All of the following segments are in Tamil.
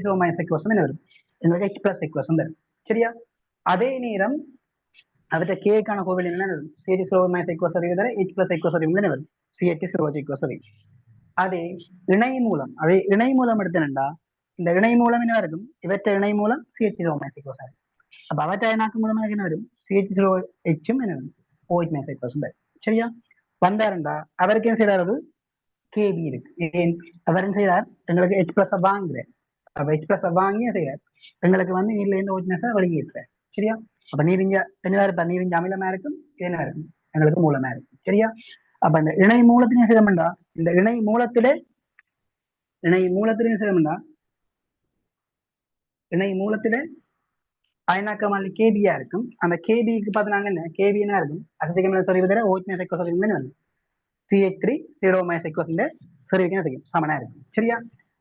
ஜீரோ மைனஸ் எக்வசம் என்ன வரும் எங்களுக்கு ஹெச் பிளஸ் எக்வசம் வரும் சரியா அதே நேரம் அவற்றை கேக்கான கோவில் என்ன வரும் சிஹெச் ஜீரோ மைனஸ் எக்வசம் தர ஹெச் பிளஸ் எக்வசம் என்ன வரும் சிஹெச் ஜீரோ எக்வசம் அதே இணை மூலம் எடுத்தேன்டா இந்த இணை மூலம் என்ன இருக்கும் இவற்றை இணை மூலம் சிஹெச் ஜீரோ மைனஸ் எக்வசம் அப்ப அவற்றை இணாக்கு மூலமா என்ன வரும் சிஹெச் ஜீரோ ஹெச்சும் என்ன வரும் ஓஹெச் மைனஸ் எக்வசம் சரியா வந்தாருண்டா அவருக்கு என்ன செய்யறாரு கேபி இருக்கு ஏன் அவர் என்ன செய்யறார் எங்களுக்கு ஹெச் பிளஸ் வாங்குறார் அப்ப ஹெச் பிளஸ் வாங்கியே செய்யறார் எங்களுக்கு வந்து நீர்ல இருந்து ஓஹெச் வெளியேற்றார் சரியா அப்ப நீரிஞ்ச என்ன இருப்பா நீரிஞ்ச அமிலமா இருக்கும் என்ன இருக்கும் எங்களுக்கு மூலமா இருக்கும் சரியா அப்ப இந்த இணை மூலத்திலையும் செய்யணும்டா இந்த இணை மூலத்திலே அயனாக்கமானி கேபியா இருக்கும் அந்த கேபிக்கு பார்த்தீங்கன்னா என்ன கேபி என்ன இருக்கும் அசிட்டிக் சொல்லிவிட ஓஹெச் மைனஸ் எக்வசம் CH3 0 மைனஸ் எக்வசம் சொல்லிவிக்க செய்யும் சமனா இருக்கும் சரியா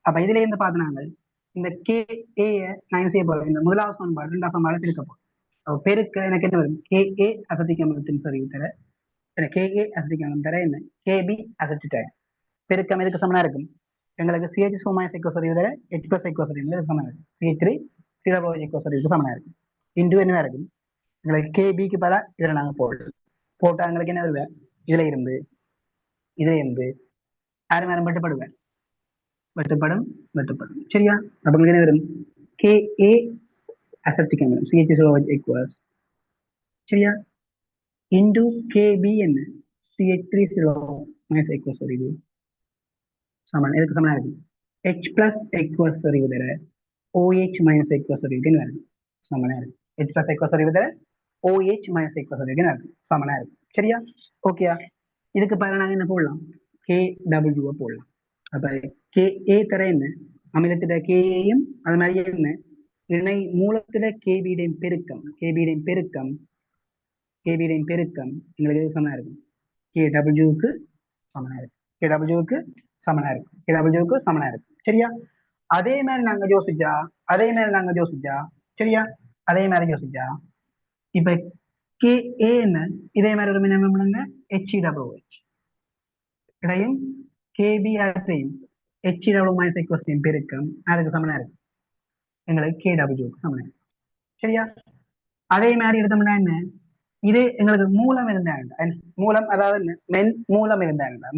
அப்ப இதுல இருந்து பார்த்தீங்கன்னா இந்த KA நான் செய்ய போறேன் இந்த முதலாவது சமன்பாடு இரண்டாவது சமன்பாடு பிரிக்க போறோம் பெருக்க எனக்கு என்ன வரும் KA அசிட்டிக் அமிலத்தின் சொல்லி தர KA அசிட்டிக் அமிலம் தர என்ன KB அசிட்டிக் பெருக்கம் எதுக்கு சமனா இருக்கும் எங்களுக்கு CH4 மைனஸ் எக்வசம் தர H பிளஸ் எக்வசம் சமனா இருக்கும் CH3 0 எக்வசம் சமனா இருக்கும் இன்டு என்ன இருக்கும் எங்களுக்கு KBக்கு பல இதுல நாங்க போட்டா எங்களுக்கு என்ன வருது இதுல இருந்து ஆறு நேரம் வெட்டப்படும் சரியா அப்ப உங்களுக்கு என்ன வரும் KA அசிட்டிக் அமிலம் CH4 equals சரியா into KB என்ன CH3 minus equals இது சமன் எதுக்கு சமனா இருக்கு H plus equals தர OH minus equals இருக்குன்னு வருது சமனா இருக்கு H plus equals தர OH minus equals இருக்குன்னு வருது சமனா இருக்கு சரியா ஓகேயா இதுக்கு பதிலா நாங்க என்ன போடலாம் KW போடலாம் அப்ப KA தர என்ன அமிலத்திட KAயும் அது மாதிரி என்ன இணை மூலத்திட KBடையும் பெருக்கம் எங்களுக்கு சமனா இருக்கும் KWக்கு சமனா இருக்கும் சரியா அதே மாதிரி நாங்க யோசிச்சா சரியா அதே மாதிரி யோசிச்சா இப்ப KA என்ன இதே மாதிரி ஒரு மினிமம் HEWH இடையும் KB ஆற்றையும் HEW மைனஸ் எக்வசம் பெருக்கம் அதுக்கு சமனா இருக்கு எங்களுக்கு KWக்கு சமனா இருக்கு சரியா அதே மாதிரி எடுத்தோம்னா என்ன இது எங்களுக்கு மூலம் மூலம் அதாவது மென் மூலம் இருந்தாருண்டா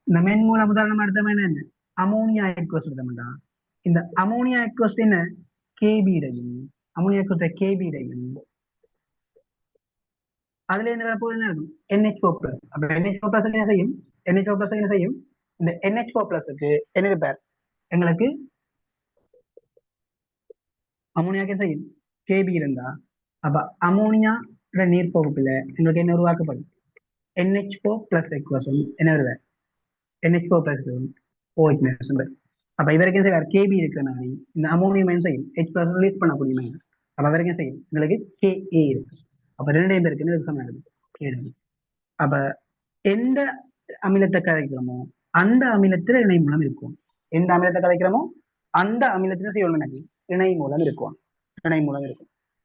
இந்த மென் மூலம் உதாரணமா எடுத்தோம்னா என்ன அமோனியா எக்வஸ் எடுத்தோம்டா இந்த அமோனியா எக்வஸ் என்ன கேபிடையும் அதுல என்ன போது என்ன இருக்கும் NH4 பிளஸ் அப்ப NH4 பிளஸ் என்ன செய்யும் இந்த NH4 பிளஸ்க்கு என்ன இருப்பார் எங்களுக்கு அமோனியாக்கு செய்யும் KB இருந்தா அப்ப அமோனியா நீர் பகுப்புல எங்களுக்கு என்ன உருவாக்கப்படும் NH4 பிளஸ் எக்வசம் என்ன வருவார் NH4 பிளஸ் OH மைனஸ் அப்ப இதற்கு என்ன செய்வார் KB இருக்கிறனால இந்த அமோனியம் என்ன செய்யும் H பிளஸ் ரிலீஸ் பண்ணக்கூடிய அப்ப அதற்கு என்ன செய்யும் எங்களுக்கு KA இருக்கு அப்ப ரெண்டையும் பேருக்கு சமம் இருக்கு அப்ப எந்த அமிலத்தை கரைக்கிறோமோ அந்த அமிலத்துல இணை மூலம் இருக்கும் எந்த அமிலத்தை கரைக்கிறோமோ அந்த அமிலத்துல செய்யணும் இணை மூலம் இருக்கும்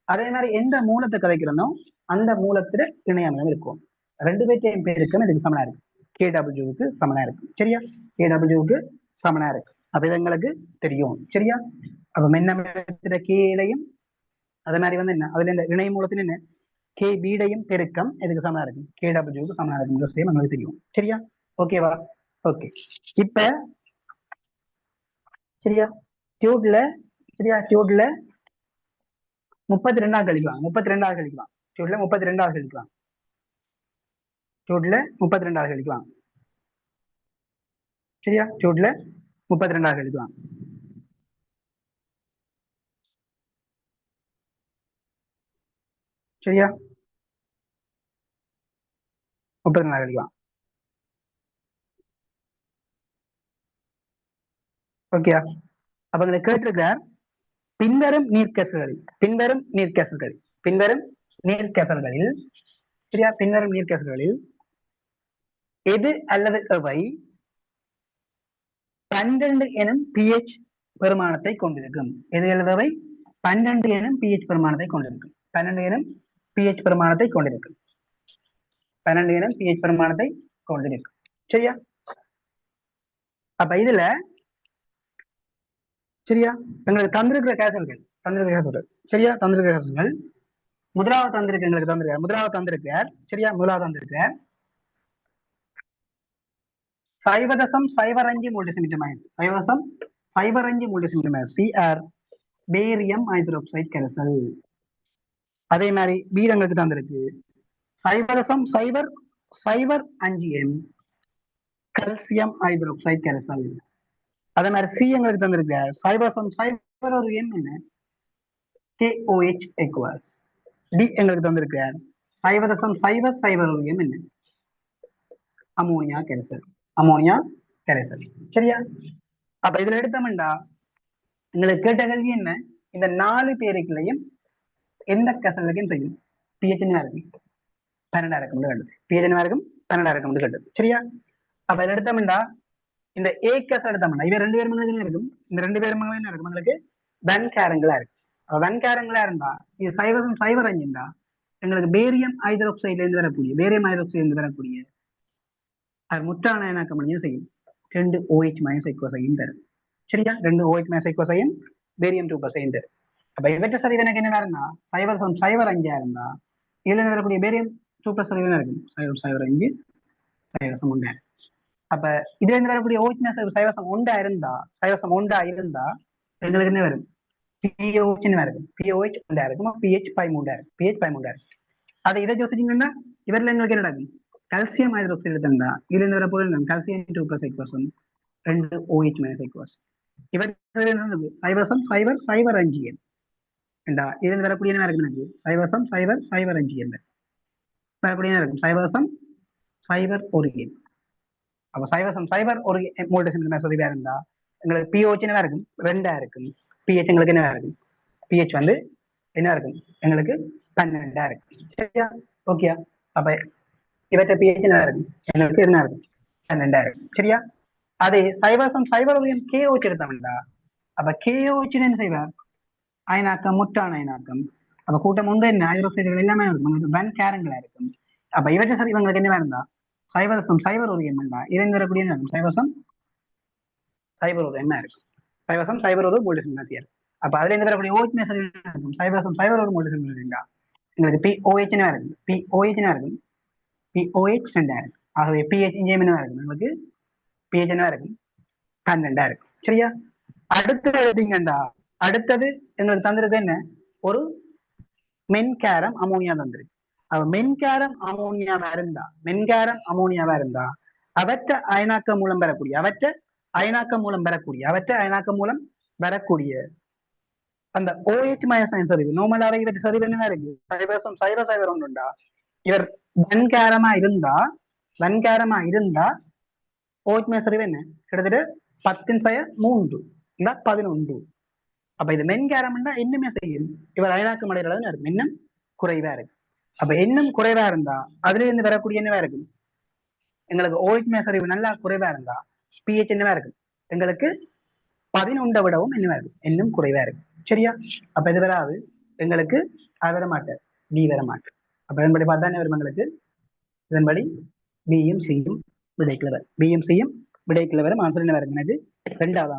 அதே மாதிரி எந்த மூலத்தை கரைக்கிறோமோ அந்த மூலத்துல இணை அமிலம் இருக்கும் ரெண்டு பேர்த்தையும் பேருக்கும் இதுக்கு சமனா இருக்கு KWக்கு சமனா இருக்கு சரியா KWக்கு சமனா இருக்கு அப்ப இது எங்களுக்கு தெரியும் சரியா அப்ப மென்னமிலத்தில KAலையும் அதே மாதிரி வந்து என்ன அதுல இந்த இணை மூலத்துல என்ன KBடையும் பெருக்கம் எதுக்கு சமனா இருக்கும் KWக்கு சமனா இருக்கும் நமக்கு தெரியும் சரியா ஓகேவா ஓகே இப்ப சரியா டியூட்ல 32 கழிக்கலாம் டியூட்ல 32 கழிக்கலாம் சரியா டியூட்ல 32 கழிக்கலாம் சரியா 34 கழிக்கலாம் ஓகே அப்ப இங்க கேட்டிருக்கார் பின்வரும் நீர்க்கேசல்களில் சரியா பின்வரும் நீர்க்கேசல்களில் எது அல்லது எவை 12 எனும் pH பெருமானத்தை கொண்டிருக்கும் எது அல்லது 12 எனும் pH பெருமானத்தை கொண்டிருக்கும் 12 எனும் pH பெருமானத்தை கொண்டிருக்கும் சரியா அப்ப இதுல சரியா? எங்களுக்கு தந்திருக்கிற கேசல்கள் சரியா? தந்திருக்கிற கேசல்கள் முதலாவது தந்திருக்கு எங்களுக்கு தந்திருக்கார் முதலாவது தந்திருக்கார் சரியா? முதலாவது தந்திருக்கார் 0.05 மூல்டிசிமீட்டர் மைனஸ் 0.05 மூல்டிசிமீட்டர் மைனஸ் Cr பேரியம் ஹைட்ரோக்சைடு கரைசல். அதே மாதிரி பீர் எங்களுக்கு தந்திருக்கு 0.05 m கல்சியம் ஹைட்ரோக்சைடு கரைசல். அதே மாதிரி சி எங்களுக்கு தந்திருக்கு 0.01 m என்ன KOH aqueous. டி எங்களுக்கு தந்திருக்கு 0.001 m என்ன அமோனியா கரைசல். சரியா? அப்ப இதுல எடுத்தோம்டா எங்களுக்கு கேட்ட கேள்வி என்ன, இந்த 4 பேருக்குள்ளையும் எந்த கசலுக்கும் செய்யும் pH இருக்கும் 12 இருக்கும் pH இருக்கும் 12 இருக்கும் கேட்டது. சரியா? அப்ப இதை எடுத்தோம்டா இந்த ஏ கசல் எடுத்தோம்டா இவ 2 பேரும் இருக்கும். இந்த 2 பேரும் என்ன இருக்கும் உங்களுக்கு வெண்காரங்களா இருக்கு. வெண்காரங்களா இருந்தா இது 0.05 எங்களுக்கு பேரியம் ஹைட்ரோக்சைட்ல இருந்து வரக்கூடிய அது முற்றான இணக்கம் பண்ணியும் செய்யும் 2 OH மைனஸ் எக்வசையும் தரும். சரியா? 2 OH மைனஸ் எக்வசையும் பேரியம் 2% தரும். அப்ப இவற்ற சரிவு எனக்கு என்ன இருந்தா 0.05 இருந்தா இதுல வரக்கூடிய பேரியம் 2+ சரிவு இருக்கும் 0.05 0.1. அப்ப இதுல இருந்து வரக்கூடிய OH மைனஸ் 0.1 இருந்தா எங்களுக்கு என்ன வரும் POH இருக்கும். POH இருக்கும் pH 13 இருக்கும். அதை இதை யோசிச்சீங்கன்னா இவரில் எங்களுக்கு என்ன நடக்கும் கல்சியம் ஹைட்ரோக்சைடு எடுத்தா இதுல இருந்து வரப்போது கல்சியம் 2+ எக்வசம் 2 OH மைனஸ் எக்வஸ். இவர் 0.05 m இதுல இருந்து வரக்கூடிய என்ன இருக்கு எனக்கு 0.005 m வரக்கூடிய இருக்கும் 0.01 m. அப்ப 0.01 மோல்டிசிமீட்டர் சொல்லியா இருந்தா எங்களுக்கு POH என்ன இருக்கும் 2 இருக்கும். pH எங்களுக்கு என்ன இருக்கும் pH வந்து என்ன இருக்கும் எங்களுக்கு 12 இருக்கும். சரியா? ஓகே. அப்ப இவற்றை pH என்ன இருக்கும் எங்களுக்கு என்ன இருக்கும் 12 இருக்கும். சரியா? அதே 0.01 m KOH எடுத்தோம்டா அப்ப KOH என்ன செய்வார் அயனாக்கம் முற்றான அயனாக்கம். அப்ப கூட்டம் உண்டு என்ன ஹைட்ரோக்சைடுகள் எல்லாமே இருக்கும் வெண்காரங்களா இருக்கும். அப்ப இவற்றை சரி இவங்களுக்கு என்ன இருந்தா 0.01 m இருந்து வரக்கூடிய 0.01 m இருக்கும் 0.01 மூல்டிசிமீட்டர். அப்ப அதுல இருந்து வரக்கூடிய OH மைனஸ் இருக்கும் 0.01 மூல்டிசிமீட்டர் எங்களுக்கு POH என்ன இருக்கும் POH இருக்கும் POH 2 இருக்கும். ஆகவே pH என்ன இருக்கும் உங்களுக்கு pH என்ன இருக்கும் 12 இருக்கும். சரியா? அடுத்தது எடுத்தீங்கண்டா அடுத்தது எங்களுக்கு தந்திருக்கு என்ன ஒரு மென்காரம் அமோனியா தந்திருக்கு. மென்காரம் அமோனியாவா இருந்தா அவற்ற அயனாக்க மூலம் பெறக்கூடிய அந்த OH மைனஸ் அயன் சரிவு நார்மலாக இவற்றை சரிவு என்ன இருக்கு 0.001 உண்டா இவர் வன்காரமா இருந்தா OH மைனஸ் சரிவு என்ன கிட்டத்தட்ட 10⁻³ 11. அப்ப இது மென்காரம் இன்னுமே செய்யும் இவர் அயனாக்கம் அடைகிற அளவு இருக்கும் இன்னும் குறைவா இருக்கு. அப்ப இன்னும் குறைவா இருந்தா அதுல இருந்து வரக்கூடிய என்னவா இருக்கும் எங்களுக்கு OH மைனஸ் சரிவு நல்லா குறைவா இருந்தா pH என்னவா இருக்கும் எங்களுக்கு 11 விடவும் என்னவா இருக்கும் இன்னும் குறைவா இருக்கு. சரியா? அப்ப இது வராது எங்களுக்கு வர மாட்டார் டி வர மாட்டார். அப்ப இதன்படி பார்த்தா என்ன வரும் எங்களுக்கு இதன்படி பியும் சியும் விடைக்குள்ள வரும் ஆன்சர் என்ன வரும் எனக்கு ரெண்டாவது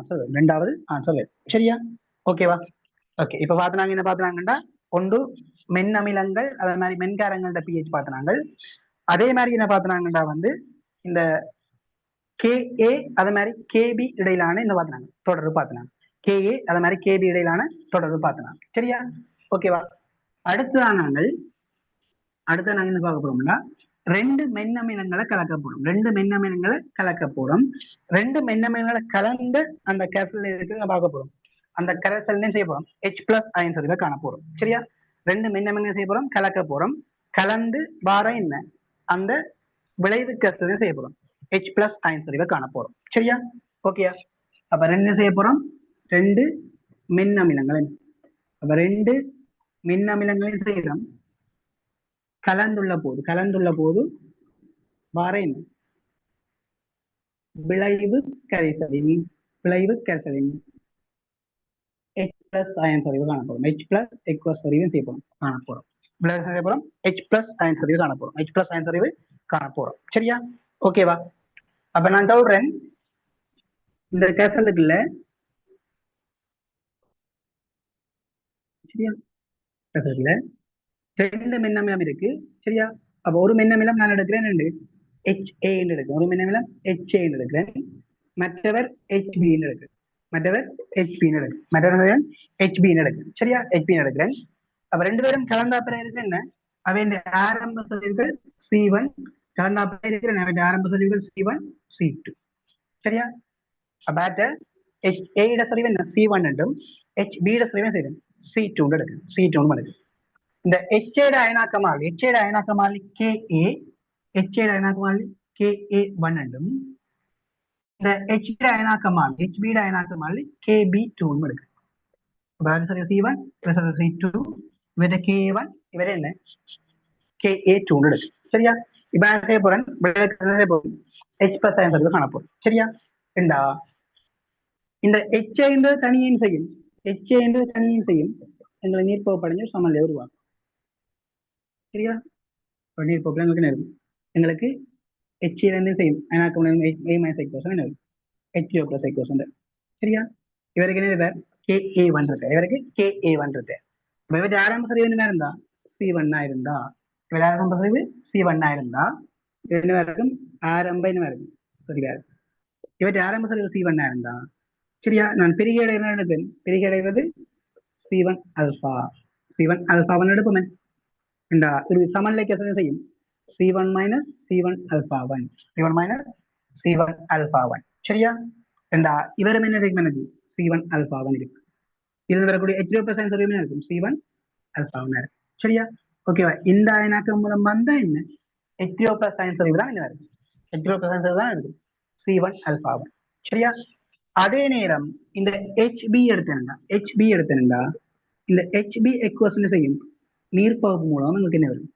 ஆன்சர் வரும். சரியா? ஓகேவா? ஓகே. இப்ப பாத்துனாங்க என்ன பாத்துனாங்கண்டா ஒன்று மென் அமிலங்கள் அதே மாதிரி மென்காரங்கள்ட pH பாத்துனாங்க. அதே மாதிரி என்ன பாத்துனாங்கண்டா வந்து இந்த KA அதே மாதிரி KB இடையிலான என்ன பாத்துனாங்க தொடர்பு பாத்துனாங்க. KA அதே மாதிரி KB இடையிலான தொடர்பு பாத்துனாங்க. சரியா? ஓகேவா? அடுத்ததான் நாங்கள் என்ன பார்க்க போறோம்னா 2 மென்னமிலங்களை கலக்க போறோம். 2 மென்னமிலங்களை கலந்து அந்த கேசல் இருக்கு பார்க்க போறோம். அந்த கரைசல் செய்ய போறோம் H+ அயன் சரிவை காண போறோம். சரியா? 2 மென்னமிலங்களை செய்ய போறோம் கலக்க போறோம் கலந்து வார என்ன அந்த விளைவு கேசல் செய்ய போறோம் H+ அயன் சரிவை காண போறோம். சரியா? ஓகே. அப்ப 2 செய்ய போறோம் 2 மென்னமிலங்களை அப்ப 2 மென்னமிலங்களையும் செய்யறோம் கலந்துள்ள போது வார என்ன விளைவு கரைசலின் H+ அயன் சரிவு காணப்படும் H+ எக்வஸ் சரிவு செய்யப்படும் காணப்போறோம் H+ அயன் சரிவு காணப்போறோம் H+ அயன் சரிவு காணப்போறோம். சரியா? ஓகேவா? அப்ப நான் சொல்றேன் இந்த கேசலுக்குள்ள சரியா? அதுல ரெண்டு மென்னமிலம் இருக்கு சரியா? அப்ப ஒரு மென்னமிலம் நான் எடுக்கிறேன் ரெண்டு HA எடுக்கிறேன், ஒரு மென்னமிலம் HA எடுக்கிறேன், மற்றவர் HB எடுக்கிறேன், மற்றவர் HB எடுக்கிறேன், மற்றவர் HB எடுக்கிறேன் சரியா? HB எடுக்கிறேன். அப்ப ரெண்டு பேரும் கலந்தாப்புற இருக்கு என்ன, அவை ஆரம்ப சொல்லிகள் C1 கலந்தாப்புற இருக்கிற அவை ஆரம்ப சொல்லிகள் C1 C2 சரியா? அப்ப HA യുടെ சொல்லிவு என்ன C1 என்றும் HB യുടെ சொல்லிவு செய்யும் C2 எடுக்கும், C2 எடுக்கும். இந்த HA യുടെ അയനാക്കമാലി HA യുടെ അയനാക്കമാലി KA, HA യുടെ അയനാക്കമാലി KA1 என்றும் இந்த HB യുടെ അയനാക്കമാലി HB യുടെ അയനാക്കമാലി KB2 ன்னு എടുക്കും. அப்ப C1 C2 இவரே KA1 இவரே என்ன KA2 ன்னு எடுக்கும் சரியா? இப்ப நான் செய்ய போறேன் H plus ஆன்சர் காண போறோம் சரியா? ஏண்டா இந்த HA என்பது தனியும் செய்யும், HA என்பது தனியும் செய்யும், எங்களை நீர்ப்போப்படைஞ்சு சமநிலை உருவாக்கும் சரியா? நீர்ப்போப்பில் எங்களுக்கு நேரும் எங்களுக்கு HA செய்யும் A-H2O plus H2O சரியா? இவருக்கு என்ன KA1 இருக்கு, இவருக்கு KA1 இருக்கு. இவருக்கு ஆரம்ப சரிவு என்ன இருந்தா C1 இருந்தா, இவர் ஆரம்ப சரிவு C1 இருந்தா என்ன இருக்கும் ஆரம்ப என்ன இருக்கும் சரியா? இவற்றை ஆரம்ப சரிவு C1 இருந்தா சரியா? நான் பெரிய இடை என்ன எடுப்பேன், பெரிய அடைவது C1 alpha, C1 alpha எடுப்போமே இந்த இது சமநிலைக்கு செய்யும் C1 minus C1 alpha 1, C1 minus C1 alpha 1 சரியா? ரெண்டா இவரும் என்ன இருக்கும் எனக்கு C1 alpha 1 இருக்கு. இதுல வரக்கூடிய H2O+ சரிவு இருக்கும் C1 alpha 1 இருக்கு சரியா? ஓகேவா? இந்த அயனாக்கம் மூலம் வந்தா என்ன H2O+ சரிவு தான் என்ன இருக்கு, H2O+ சரிவு தான் இருக்கு C1 alpha 1 சரியா? அதே நேரம் இந்த HB எடுத்தேன்டா, HB எடுத்தேன்டா இந்த HB equation செய்யும் நீர்ப்பகுப்பு மூலம் நமக்கு என்ன வரும்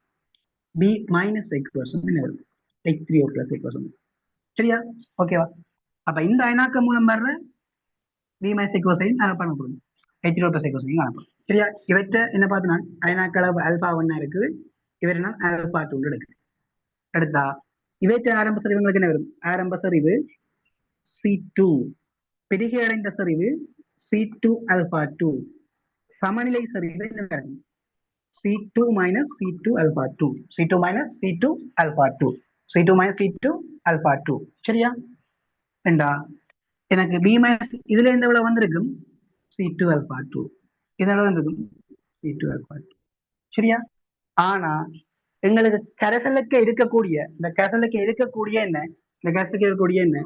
B minus equation என்ன வரும் H3O+ equation சரியா? ஓகேவா? அப்ப இந்த அயனாக்க மூலம் வர்ற B minus equation பண்ண போறோம் H3O+ equation காணப்படும் சரியா? இவற்றை என்ன பார்த்தோம்னா அயனாக்க அளவு alpha 1 இருக்குது, இவர் என்ன alpha 2 எடுக்கு. அடுத்தா இவற்றை ஆரம்ப சரிவுகளுக்கு என்ன வரும், ஆரம்ப சரிவு C2, பெருகி அடைந்த சரிவு C2 alpha 2, சமநிலை சரிவு என்ன வரும் C2 minus C2 alpha 2, C2 minus C2 alpha 2, C2 minus C2 alpha 2 சரியா? ஏண்டா எனக்கு B minus இதுல எந்த எவ்வளவு வந்திருக்கும் C2 alpha 2, இதனால வந்திருக்கும் C2 alpha 2 சரியா? ஆனா எங்களுக்கு கரைசலுக்கு இருக்கக்கூடிய இந்த கரைசலுக்கு இருக்கக்கூடிய என்ன, இந்த கரைசலுக்கு இருக்கக்கூடிய என்ன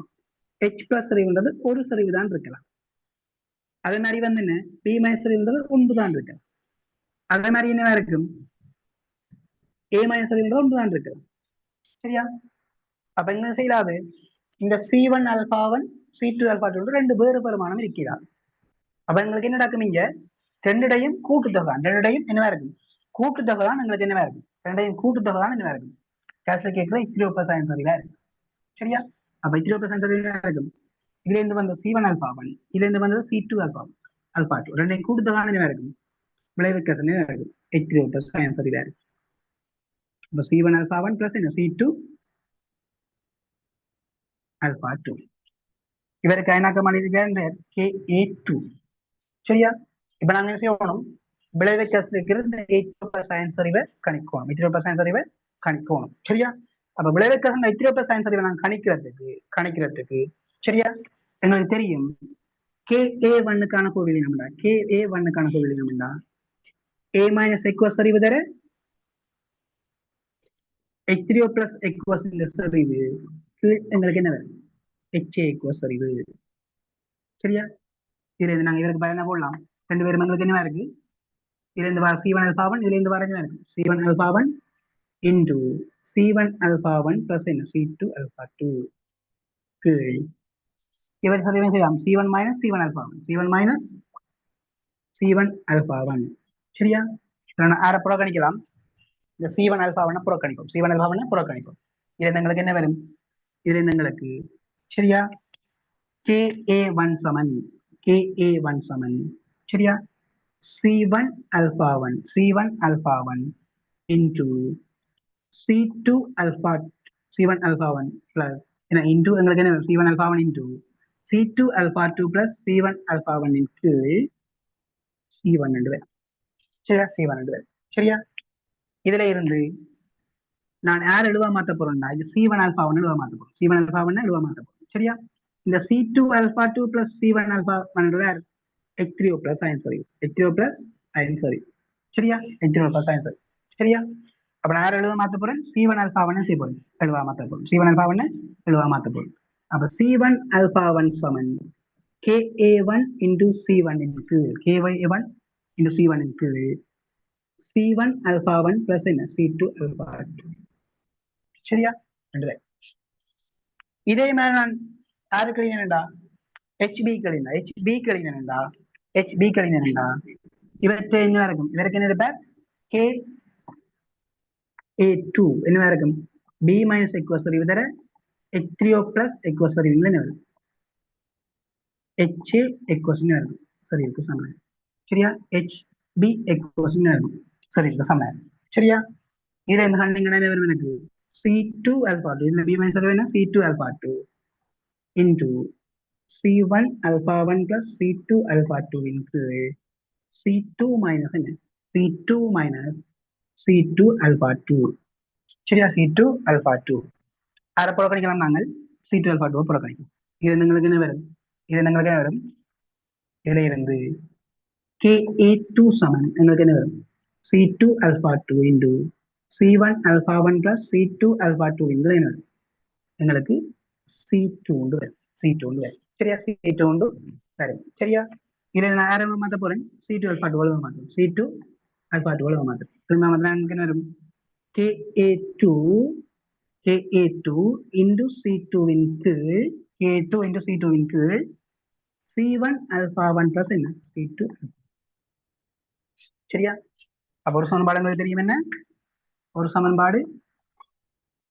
H plus சரிவுன்றது ஒரு சரிவு தான் இருக்கலாம். அதே மாதிரி வந்து என்ன B minus சரிவுன்றது ஒன்று தான் இருக்கலாம். அதே மாதிரி என்னவா இருக்கும் A minus சரிவுன்றது ஒன்று தான் இருக்கலாம் சரியா? அப்ப என்ன செய்யலாது இந்த C1 alpha 1 C2 alpha 2 ரெண்டு வேறு பெருமானம் இருக்கிறார். அப்ப எங்களுக்கு என்ன நடக்கும் இங்க ரெண்டுடையும் கூட்டுத்தொகை தான், ரெண்டுடையும் என்னவா இருக்கும் கூட்டுத்தொகை தான் எங்களுக்கு என்னவா இருக்கும், ரெண்டையும் கூட்டுத்தொகை தான் என்னவா இருக்கும் கேஸ்ல கேட்கிற H3O+ சரிவா இருக்கும் சரியா? அப்ப H3O+ சரிவா இருக்கும். இதுல இருந்து வந்த C1 alpha 1, இதுல இருந்து வந்தது C2 alpha 2, ரெண்டையும் கூட்டுத்தொகை என்னவா இருக்கும் விளைவுக்கு இருக்கும் H3O+ சரிவா இருக்கும். அப்ப C1 alpha 1 plus என்ன C2 alpha 2, இவருக்கு அயனாக்கமான KA2 சரியா? இப்ப நாங்க என்ன செய்யணும் விளைவுக்கு இருக்கிற H2O+ சரிவை கணிக்கணும், H2O+ சரிவை கணிக்கணும் சரியா? அப்ப விளைவுக்கு H3O+ சரிவை நாங்க கணிக்கிறதுக்கு சரியா எங்களுக்கு தெரியும் KA1க்கான கோவிலினம்டா, KA1க்கான கோவிலினம்டா A minus equals சரிவு தர H3O+ equals இந்த சரிவு எங்களுக்கு என்ன வரும் HA equals சரிவு சரியா? இதுல இருந்து நாங்க இவருக்கு பயனா போடலாம், ரெண்டு பேரும் எங்களுக்கு என்னவா இருக்கு இதுல இருந்து வர C1 alpha 1, இதுல இருந்து வர என்ன இருக்கு C1 alpha 1 into C1 alpha 1 plus என்ன C2 alpha 2 கீழ் இவர் சரிவை செய்யலாம் C1 minus C1 alpha 1, C1 minus C1 alpha 1 சரியா? ஆற புறக்கணிக்கலாம், இந்த C1 alpha 1 புறக்கணிப்போம், C1 alpha 1 புறக்கணிப்போம். இதுல எங்களுக்கு என்ன வரும், இதுல எங்களுக்கு சரியா KA1 சமன் KA1 சமன் சரியா C1 alpha 1 C1 alpha 1 into C2 alpha C1 alpha 1 plus என்ன into எங்களுக்கு என்ன C1 alpha 1 into C2 alpha 2 plus C1 alpha 1 into C1 என்று வரும் சரியா C1 சரியா இதுல இருந்து நான் யார் எழுவா மாத்த போறேன்னா இது C1 alpha 1 எழுவா மாத்த போறோம் C1 alpha 1 எழுவா மாத்த போறோம் சரியா இந்த C2 alpha 2 plus C1 alpha 1 H3O plus iron H3O plus iron சரியா H3O plus iron சரியா அப்ப நான் யார் எழுவா மாத்த போறேன் C1 alpha 1 C போறேன் எழுவா மாத்த போறோம் C1 alpha 1 எழுவா மாத்த போறோம் அப்ப C1 alpha 1 சமன் KA1 into C1 into KY1 into C1 into C1 alpha 1 plus என்ன C2 alpha 2 சரியா இதே மாதிரி நான் யாருக்கு எழுதினேன்டா HB எழுதினா HB எழுதினேன்டா HB எழுதினேன்டா இவற்றை என்ன இருக்கும் இதற்கு என்ன இருப்பார் KA2 என்ன இருக்கும் B minus equation இதர H3O plus equation என்ன வரும் HA equation இருக்கும் சரி இருக்கு சமம் சரியா HB equation இருக்கும் சரி இருக்கு சமம் சரியா இதுல இந்த ஹண்டிங் என்ன வரும் எனக்கு C2 alpha 2 இதுல B minus என்ன C2 alpha 2 into C1 alpha 1 plus C2 alpha 2 into C2 minus என்ன C2 minus C2 alpha 2 சரியா C2 alpha 2 அதை புறக்கணிக்கலாம் நாங்கள் C2 alpha 2 புறக்கணிக்கும் இது നിങ്ങൾക്ക് என்ன வரும் இது നിങ്ങൾക്ക് என்ன வரும் இதுல இருந்து KA2 சமன் எங்களுக்கு என்ன வரும் C2 alpha 2 into C1 alpha 1 plus C2 alpha 2 இதுல என்ன வரும் எங்களுக்கு C2 வரும் C2 வரும் சரியா C2 வரும் சரியா இதை நான் யாரை மாற்ற போறேன் C2 alpha 2 மாற்றோம் C2 alpha 2 மாற்றோம் திரும்ப மாத்திரம் எனக்கு என்ன வரும் KA2 into C2 இன் கீழ் KA2 into C2 இன் கீழ் C1 alpha 1 plus என்ன C2 சரியா அப்ப ஒரு சமன்பாடு உங்களுக்கு தெரியும் என்ன ஒரு சமன்பாடு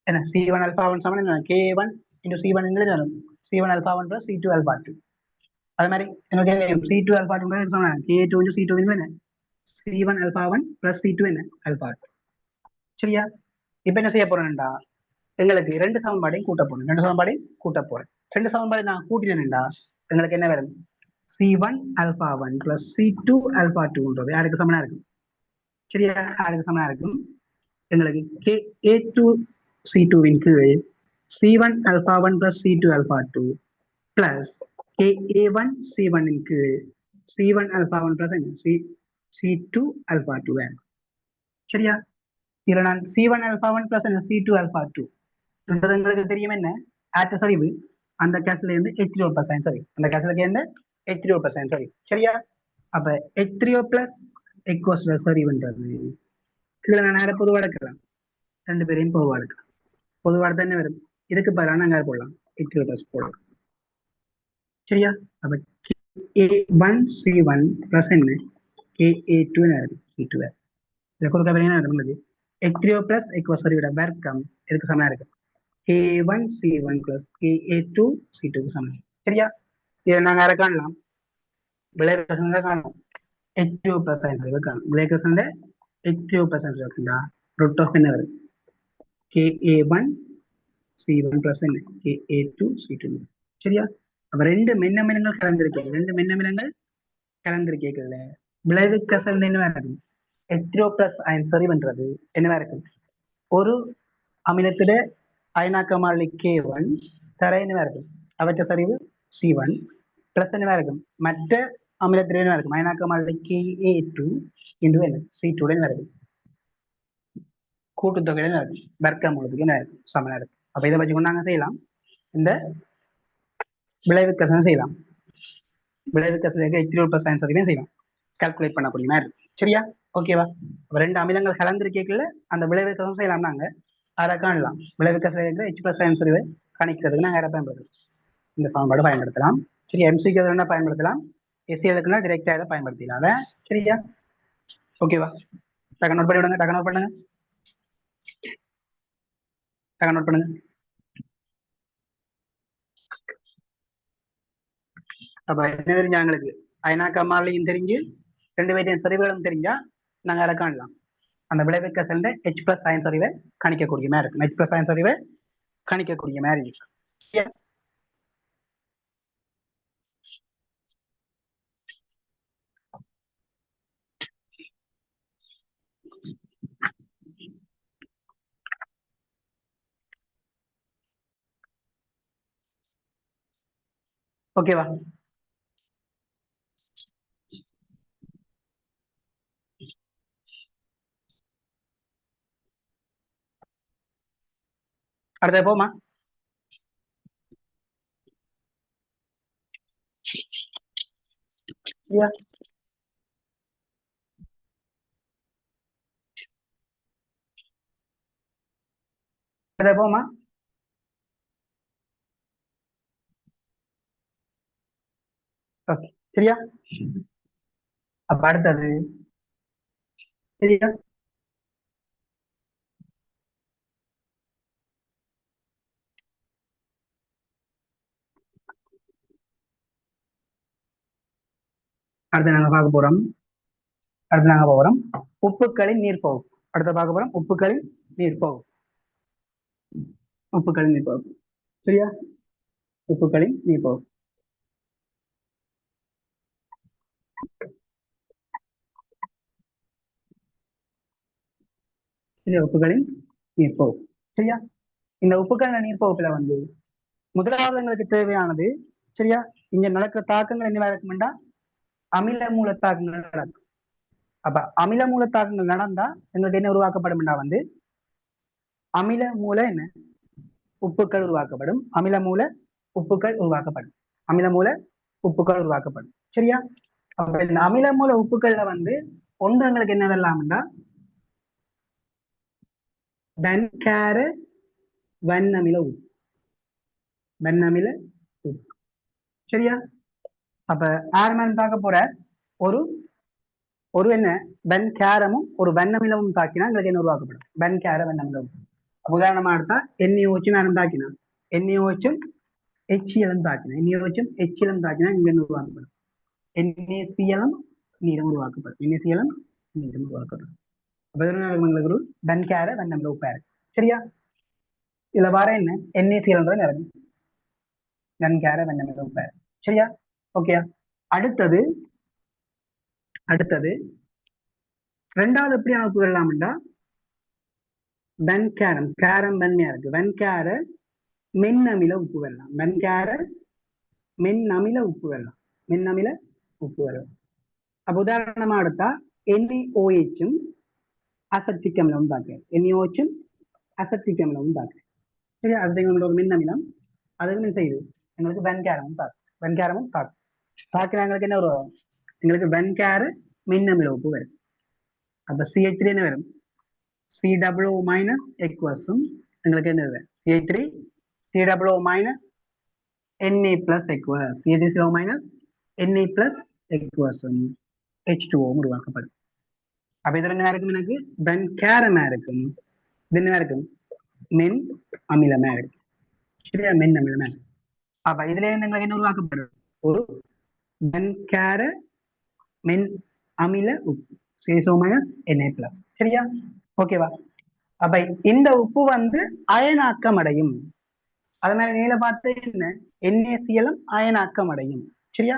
என்ன C1 alpha 1 சமன் என்ன K1 into C1 வரும் C1 alpha 1 plus C2 alpha 2 அது மாதிரி எனக்கு C2 alpha 2 சமன் K2 into C2 என்ன C1 alpha 1 plus C2 என்ன alpha 2 சரியா இப்ப என்ன செய்ய போறேன்டா எங்களுக்கு ரெண்டு சமன்பாடையும் கூட்ட போறேன் ரெண்டு சமன்பாடு நான் கூட்டினேன்டா எங்களுக்கு என்ன வரும் C1 alpha 1 plus C2 alpha 2 யாருக்கு சமனா இருக்கும் சரியா யாருக்கு சமனா இருக்கும் எங்களுக்கு KA2 C2 இன் கீழ் C1 alpha 1 plus C2 alpha 2 plus KA1 C1 இன் கீழ் C1 alpha 1 plus C2 alpha 2 சரியா இதுல நான் C1 alpha 1 plus C2 alpha 2 உங்களுக்கு தெரியும் என்ன ஆட்ட சரிவு அந்த கேஸ்ல இருந்து H3O plus சரி அந்த கேஸ்ல இருந்து H3O plus சரி சரியா அப்ப H3O plus equals சரிவுன்றது இதுல நான் நேர பொதுவா எடுக்கலாம் ரெண்டு பேரையும் பொதுவா எடுக்கலாம் பொதுவா தானே வரும் இதுக்கு பதிலாக நாங்க போடலாம் H3O plus போடலாம் சரியா அப்ப KA1 C1 plus என்ன KA2 C2 இதை கொடுக்க என்ன உள்ளது H3O plus equals சரிவிட வர்க்கம் இதுக்கு சமனா இருக்கு K1 C1 plus KA2 C2 க்கு சமம் சரியா இதை நாங்க யாரை காணலாம் விளைவுக்கசன் காணலாம் H3O plus ஆன்சர் காணலாம் விளைவுக்கசன் H3O plus ஆன்சர் இருக்குண்டா root of என்ன வரும் KA1 C1 plus என்ன KA2 C2 சரியா அப்ப ரெண்டு மென்னமிலங்கள் கலந்திருக்கீங்கல்ல விளைவுக்கசன் என்ன இருக்கும் H3O plus ஆன்சர் பண்றது என்னவா இருக்கும் ஒரு அமிலத்திட அயனாக்க மாறிலி K1 தர என்னவா இருக்கும் அவற்றை சரிவு C1 பிளஸ் என்னவா இருக்கும் மற்ற அமிலத்திட என்னவா இருக்கும் அயனாக்க மாறிலி KA2 என்று என்ன C2 என்ன இருக்கும் கூட்டுத்தொகை என்ன இருக்கும் வர்க்கம் முழுதுக்கு என்ன இருக்கும் சமனா இருக்கும் அப்ப இதை வச்சு கொண்டாங்க செய்யலாம் இந்த விளைவுக்கசனம் செய்யலாம் விளைவுக்கசனுக்கு H3O plus ஆன்சரையும் செய்யலாம் கால்குலேட் பண்ணக்கூடிய மாதிரி இருக்கும் சரியா ஓகேவா ரெண்டு அமிலங்கள் கலந்திருக்கீங்கல்ல அந்த விளைவுக்கசனம் செய்யலாம் நாங்க அதை காணலாம் விளைவுக்கசனம் H plus ஆன்சரை கணிக்கிறதுக்கு நாங்க யாரை பயன்படுத்தலாம் இந்த சமன்பாடு பயன்படுத்தலாம் சரியா MCQ என்ன பயன்படுத்தலாம் SCLக்குன்னா டிரெக்டா இதை பயன்படுத்திக்கலாம் சரியா ஓகேவா டக்கு நோட் பண்ணி விடுங்க டக்கு நோட் பண்ணுங்க அப்ப என்ன தெரிஞ்சா எங்களுக்கு அயனாக்க மாறிலியும் தெரிஞ்சு ரெண்டு பேரையும் சரிவுகளும் தெரிஞ்சா நாங்க அதை காணலாம் அந்த விளைவுக்க சேர்ந்த H plus சயின்ஸ் அறிவை கணிக்கக்கூடிய மாதிரி இருக்கும் H plus சயின்ஸ் அறிவை கணிக்கக்கூடிய மாதிரி இருக்கு ஓகேவா? அடுத்த போமா. அடுத்த போமா. ஓகே, சரியா? அப்ப அடுத்தது சரியா? அடுத்து நாங்க பார்க்க போறோம். அடுத்து நாங்க போறோம் உப்புக்களின் நீர்ப்பகுப்பு. அடுத்து பார்க்க போறோம் உப்புக்களின் நீர்ப்பகுப்பு. உப்புக்களின் நீர்ப்பகுப்பு. சரியா? உப்புக்களின் நீர்ப்பகுப்பு. சரியா? உப்புக்களின் நீர்ப்பகுப்பு. சரியா? இந்த உப்புக்களின் நீர்ப்பகுப்புல வந்து முதலாவது எங்களுக்கு தேவையானது, சரியா, இங்க நடக்கிற தாக்கங்கள் என்னவா இருக்குமெண்டா அமில மூல தாக்கங்கள் நடக்கும். அப்ப அமில மூல தாக்கங்கள் நடந்தா எங்களுக்கு என்ன உருவாக்கப்படும்டா வந்து அமில மூல என்ன உப்புக்கள் உருவாக்கப்படும். அமில மூல உப்புக்கள் உருவாக்கப்படும். அமில மூல உப்புக்கள் உருவாக்கப்படும். சரியா? அப்ப இந்த அமில மூல உப்புக்கள்ல வந்து ஒன்று எங்களுக்கு என்ன வரலாம்டா வெண்கார வண்ணமில உப்பு. வெண்ணமில உப்பு. சரியா? அப்ப ஆர்மன் பார்க்க போற ஒரு ஒரு என்ன வெண்காரமும் ஒரு வண்ணமிலமும் தாக்கினா எங்களுக்கு என்ன உருவாக்கப்படும் வெண்கார வண்ணமிலம். உதாரணமா எடுத்தா NaOH வேணும் தாக்கினா NaOH HCl தாக்கினா NaOH HCl தாக்கினா இங்க என்ன உருவாக்கப்படும் NaCl நீரம் உருவாக்கப்படும். NaCl நீரம் உருவாக்கப்படும். அப்ப எங்களுக்கு ஒரு வெண்கார வண்ணமில உப்பா இருக்கு. சரியா? இதுல வர என்ன NaCl நிறம் வெண்கார வண்ணமில உப்பா இருக்கு. சரியா? ஓகே. அடுத்தது அடுத்தது ரெண்டாவது எப்படி அமைப்பு வரலாம்டா வெண்காரம். காரம் வெண்மையா இருக்கு. வெண்கார மென்னமில உப்பு வரலாம். வெண்கார மென்னமில உப்பு வரலாம். மென்னமில உப்பு வரலாம். அப்ப உதாரணமா எடுத்தா NaOH அசட்டிக் அமிலம் பார்க்கிறேன். NaOH அசட்டிக் அமிலம் பார்க்கிறேன். சரியா? அது எங்களோட ஒரு மின்னமிலம். அதுக்கு என்ன செய்யுது எங்களுக்கு வெண்காரமும் தாக்கு. வெண்காரமும் தாக்கு. தாக்குனா எங்களுக்கு என்ன வரும் எங்களுக்கு வெண்கார மின்னமில உப்பு வரும். அப்ப CH3 என்ன வரும் COO மைனஸ் எக்வஸும் எங்களுக்கு என்ன வரும் CH3 COO minus Na plus aqueous. CH3CO minus Na plus aqueous H2O உருவாக்கப்படும். அப்ப இதுல என்ன இருக்கும் எனக்கு வெண்காரமா இருக்கும். இது என்ன இருக்கும் மென் அமிலமா இருக்கும். சரியா? மென் அமிலமா இருக்கும். அப்ப இதுல இருந்து எங்களுக்கு என்ன உருவாக்கப்படும் ஒரு வெண்கார மென் அமில உப்பு CHO minus Na plus. சரியா? ஓகேவா? அப்ப இந்த உப்பு வந்து அயனாக்கம் அடையும். அது மாதிரி நீல பார்த்து என்ன NaCl அயனாக்கம் அடையும். சரியா?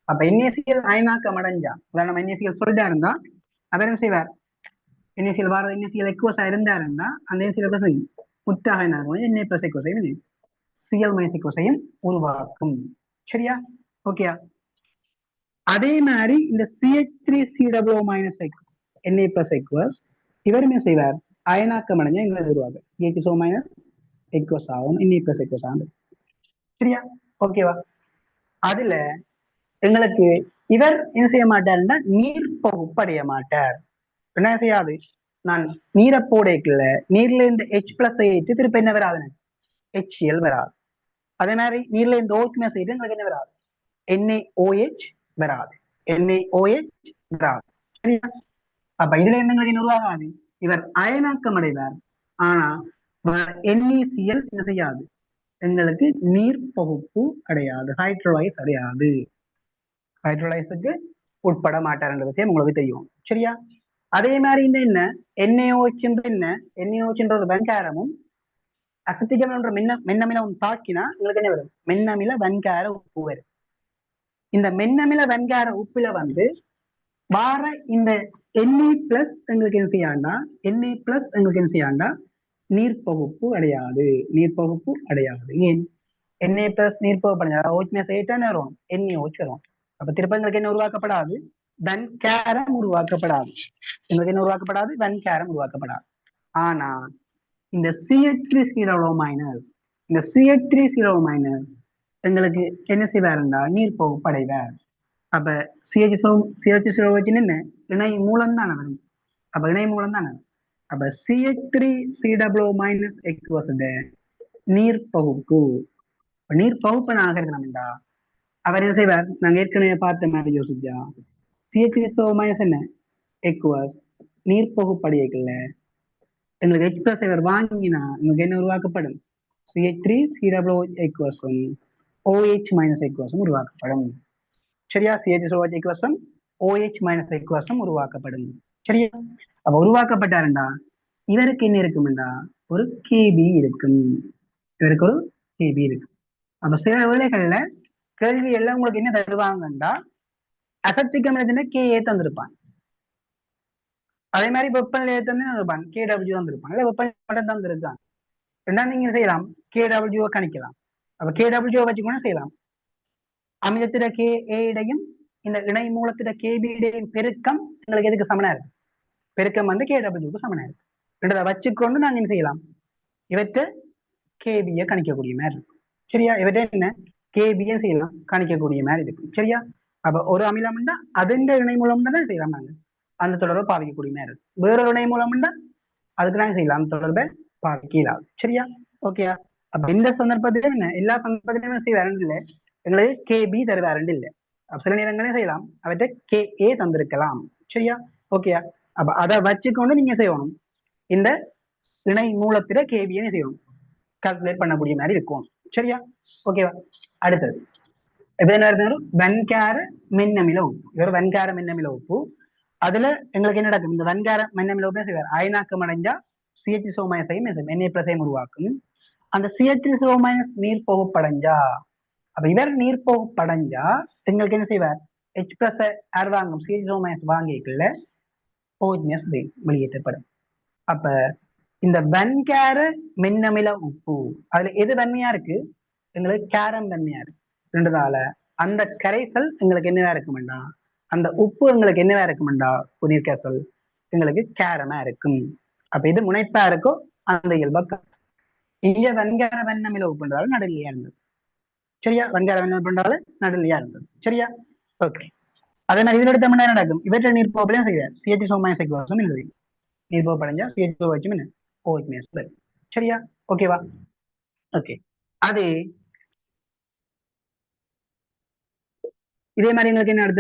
அப்ப NaCl அயனாக்கம் அடைஞ்சா நம்ம NaCl சொல்லிட்டா இருந்தா அவர் என்ன செய்வார் NaCl வாரது NaCl எக்வஸா இருந்தா இருந்தா அந்த NaCl எக்வஸையும் முற்றாக என்ன Na plus எக்வஸையும் Cl minus எக்வஸையும் உருவாக்கும். சரியா? ஓகேயா? அதே மாதிரி இந்த CH3COO minus Na plus எக்வஸ் இவருமே செய்வார் அயனாக்கம் அடைஞ்சா எங்களுக்கு உருவாகும். CHO minus எக்வஸ் ஆகும். Na plus எக்வஸ் ஆகும். சரியா? ஓகேவா? அதுல எங்களுக்கு இவர் என்ன செய்ய மாட்டாருன்னா நீர் பகுப்படைய மாட்டார். என்ன செய்யாது நான் நீரை போடைக்குள்ள நீர்ல இருந்து H+ ஏற்று திருப்ப என்ன வராது HCl வராது. அதே மாதிரி நீர்ல இருந்து OH செய்து எங்களுக்கு என்ன வராது NaOH வராது. NaOH வராது. சரியா? அப்ப இதுல இருந்து எங்களுக்கு என்ன உருவாகாது இவர் அயனாக்கம் அடைவார். ஆனா NaCl என்ன செய்யாது எங்களுக்கு நீர் பகுப்பு அடையாது. ஹைட்ரோலைஸ் அடையாது. ஹைட்ரோலைஸுக்கு உட்பட மாட்டார்ன்ற விஷயம் உங்களுக்கு தெரியும். சரியா? அதே மாதிரி இந்த என்ன NaOH என்ன NaOH ஒரு வெண்காரமும் அசிட்டிக் அமிலம் மென்னமிலம் தாக்கினா உங்களுக்கு என்ன வரும் மென்னமில வெண்கார உப்பு வரும். இந்த மென்னமில வெண்கார உப்புல வந்து வார இந்த Na+ எங்களுக்கு என்ன செய்யாண்டா Na+ எங்களுக்கு என்ன செய்யாண்டா நீர்ப்பகுப்பு அடையாது. நீர்ப்பகுப்பு அடையாது. ஏன் Na பிளஸ் நீர்ப்போக படைஞ்சா OH மைனஸ் 8 தானே வரும், NaOH வரும். அப்ப திருப்ப எங்களுக்கு என்ன உருவாக்கப்படாது, வெண்காரம் உருவாக்கப்படாது. எங்களுக்கு என்ன உருவாக்கப்படாது, வெண்காரம் உருவாக்கப்படாது. ஆனா இந்த CH3COO மைனஸ், இந்த CH3COO- எங்களுக்கு என்ன செய்வாருண்டா, நீர்ப்போக படைவார். அப்ப CH3COOH என்ன, இணை மூலம் தானே வரும். அப்ப இணை மூலம் தானே. அப்ப CH3COO- நீர் பகுப்பு. நீர் பகுப்பு நான் இருக்கணும்டா, அவர் என்ன செய்வார், நாங்க ஏற்கனவே பார்த்த மாதிரி யோசிச்சா CH3COO- என்ன எக்குவஸ் நீர் பகுப்படியைக்குள்ள எங்களுக்கு H பிளஸ் இவர் வாங்கினா உங்களுக்கு என்ன உருவாக்கப்படும், CH3COOH OH மைனஸ் எக்குவஸும் உருவாக்கப்படும். சரியா, CH3OH எக்குவஸும் OH மைனஸ் எக்குவஸும் உருவாக்கப்படும். சரியா, அப்ப உருவாக்கப்பட்டாருண்டா இவருக்கு என்ன இருக்கும்டா, ஒரு KB இருக்கும். இவருக்கு ஒரு KB இருக்கு. அப்ப சில வேளைகள்ல கேள்வி எல்லாம் உங்களுக்கு என்ன தருவாங்கண்டா, அசப்டிக் அமிலத்தின KA தந்திருப்பான். அதே மாதிரி வெப்பநிலையை தந்திருப்பான், KW தந்திருப்பான். இல்ல வெப்பநிலை தந்திருக்கான். ரெண்டாம் நீங்க செய்யலாம், KW கணிக்கலாம். அப்ப KW வச்சுக்கணும் செய்யலாம். அமிலத்திட KA இடையும் இந்த இணை மூலத்திட KB இடையும் பெருக்கம் எங்களுக்கு எதுக்கு சமனா இருக்கு, பெருக்கம் வந்து KWக்கு சமனா இருக்கு. ரெண்டதை வச்சுக்கொண்டு நாங்க என்ன செய்யலாம், இவற்றை KB கணிக்கக்கூடிய மாதிரி இருக்கும். சரியா, இவற்றை என்ன KB செய்யலாம், கணிக்கக்கூடிய மாதிரி இருக்கும். சரியா, அப்ப ஒரு அமிலம்னா அதுண்ட இணை மூலம் தான் செய்யலாம், நாங்க அந்த தொடர்பை பாவிக்கக்கூடிய மாதிரி இருக்கும். வேறொரு இணை மூலம்னா அதுக்கு நாங்க செய்யலாம், அந்த தொடர்பை பாவிக்கலாம். சரியா, ஓகேயா. அப்ப இந்த சந்தர்ப்பத்திலும் என்ன, எல்லா சந்தர்ப்பத்திலுமே செய்வாருன்னு இல்லை, எங்களுக்கு KB தருவாருன்னு இல்லை. சில நேரங்களே செய்யலாம், அவற்றை KA தந்திருக்கலாம். சரியா, ஓகேயா. அப்ப அதை வச்சுக்கொண்டு நீங்க செய்யணும், இந்த இணை மூலத்திட KBன்னு செய்யணும், கால்குலேட் பண்ணக்கூடிய மாதிரி இருக்கும். சரியா, ஓகேவா. அடுத்தது இப்ப என்ன இருக்கு, வன்கார மின்னமில உப்பு. இது ஒரு வன்கார மின்னமில உப்பு. அதுல எங்களுக்கு என்ன நடக்கும், இந்த வன்கார மின்னமில உப்பு செய்வார், அயனாக்கம் அடைஞ்சா CH3SO- Na+ உருவாக்கும். அந்த CH3SO- நீர் போகப்படைஞ்சா, அப்ப இவர் நீர் போகப்படைஞ்சா எங்களுக்கு என்ன செய்வார், H+ யார் வாங்கும், CH3SO- வாங்கிக்கல OH- வெளியேற்றப்படும். அப்ப இந்த வன்கார மின்னமில உப்பு அதுல எது தன்மையா இருக்கு, எங்களுக்கு கேரம் தன்மையா இருக்கு. ரெண்டுதால அந்த கரைசல் எங்களுக்கு என்னவா இருக்குமெண்டா, அந்த உப்பு எங்களுக்கு என்னவா இருக்குமெண்டா, நீர்க்கரைசல் எங்களுக்கு கேரமா இருக்கும். அப்ப இது முனைப்பா இருக்கோ அந்த இயல்பா. இங்க வன்கார வண்ணமில உப்புன்றாலும் நடுநிலையா இருந்தது. சரியா, வன்கார வண்ணம் பண்றாலும் நடுநிலையா இருந்தது. சரியா, ஓகே. அதே மாதிரி இதுல எடுத்த என்ன நடக்கும், இவற்றை நீர் போகப்படையும் செய்வார், CH3SO- இல்லை, நீர் போகப்படைஞ்சா CH2OH OH-. சரியா, ஓகேவா. ஓகே, அது இதே மாதிரி எங்களுக்கு என்ன அடுத்து